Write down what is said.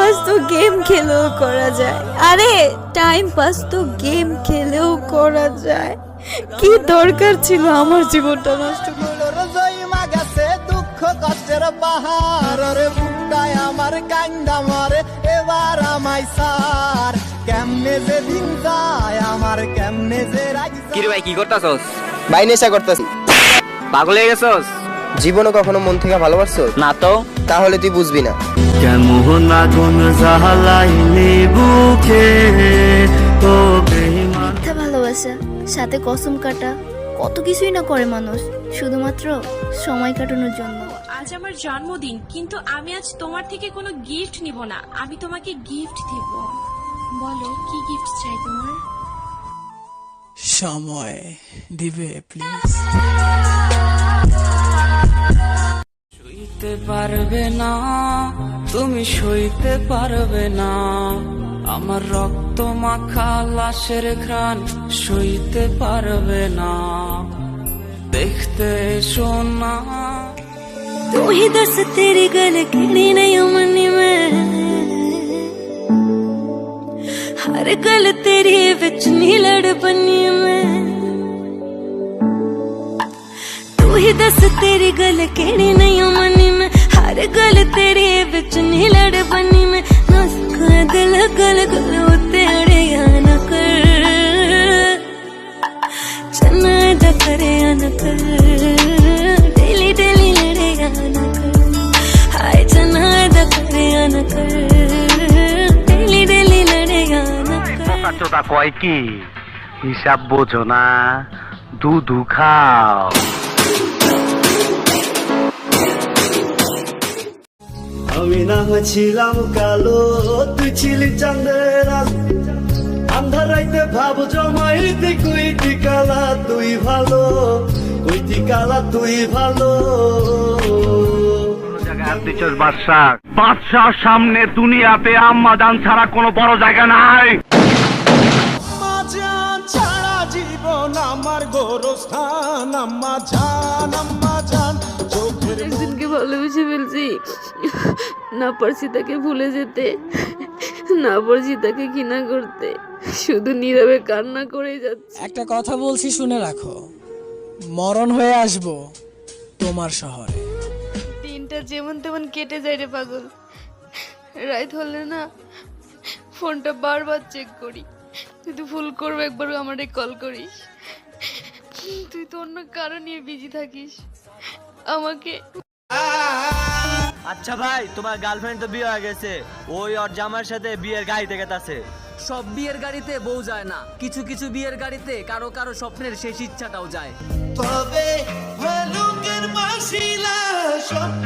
Pass তো game খেলেও করা যায়। আরে টাইম পাস তো গেম খেলেও করা যায়। কি দরকার ছিল আমার জীবনটা নষ্ট করার? জয়মা গেছে দুঃখ কষ্টের পাহাড় রে বুকটায় আমার কান্দা মারে এবার আমায় সার কেমনে যে দিন যায় আমার কেমনে যে রাজ কি রে ভাই কি করতাছস? ভাই নেশা করতেছি। পাগল হয়ে গেছস? জীবনে কখনো মন থেকে ভালোবাসছো না তো। তাহলে তুই বুঝবি না। কেমন আগুন জ্বালাইলি বুকে ও বেঈমান। মিথ্যা ভালোবাসা, সাথে কসম কাটা, কত কিছুই না করে মানুষ শুধুমাত্র সময় কাটানোর জন্য। আজ আমার জন্মদিন, কিন্তু আমি আজ তোমার থেকে কোনো গিফট নিব না, আমি তোমাকে গিফট দেব। বলো কি গিফট চাই তোমার? সময় দিবে প্লিজ। সইতে পারবে না তুমি, সইতে পারবে না আমার রক্ত মাখা লাশের ঘ্রাণ, সইতে পারবে না দেখতে এসো না। तू ही दस तेरी गल किहड़ी नहीं मनी में, हर गल तेरी विच नी लड़ बनी में। तू ही दस तेरी गल किहड़ी नहीं मनी में, हर गल तेरी विच नी लड़ बनी में। ना सुखा दिल गल गल उते अड़िया न कर, चन्ना दा करे न कर, डेली डेली लड़े न कर, हाय चन्ना दा करे न कर, डेली डेली लड़े न कर। চোদা কয় কি হিসাব বোঝো না, দুধু খাও। আমি না হয়েছিলাম কালো, তুই ছিলি চাঁদের আলো। আন্ধার রাইতে ভাব জমাইতে কইতি কালা তুই ভালো, কইতি কালা তুই ভালো। বাদশাহ সামনে দুনিয়াতে আম্মা জান ছাড়া কোনো বড় জায়গা নাই। আম্মা জান ছাড়া জীবন আমার গোরস্থান আম্মা জান চোখের একজনকে ভালোবেসে ফেলছি, না পারছি তাকে ভুলে যেতে, না পারছি তাকে ঘৃণা করতে, শুধু নীরবে কান্না করে যাচ্ছে। একটা কথা বলছি শুনে রাখো, মরণ হয়ে আসবো তোমার শহরে। দিনটা যেমন তেমন কেটে যায় রে পাগল। রাত হলে না ফোনটা বারবার চেক করি, যদি ভুল করবো একবার আমারে কল করিস। তুই তো অন্য কারো নিয়ে বিজি থাকিস, আমাকে। আচ্ছা ভাই, তোমার গার্লফ্রেন্ড তো বিয়ে হয়ে গেছে, ওই ওর জামার সাথে বিয়ের গাড়িতে গেতাছে। সব বিয়ের গাড়িতে বউ যায় না, কিছু কিছু বিয়ের গাড়িতে কারো কারো স্বপ্নের শেষ ইচ্ছাটাও যায়। তবে লোকের বাসিলা স্বপ্ন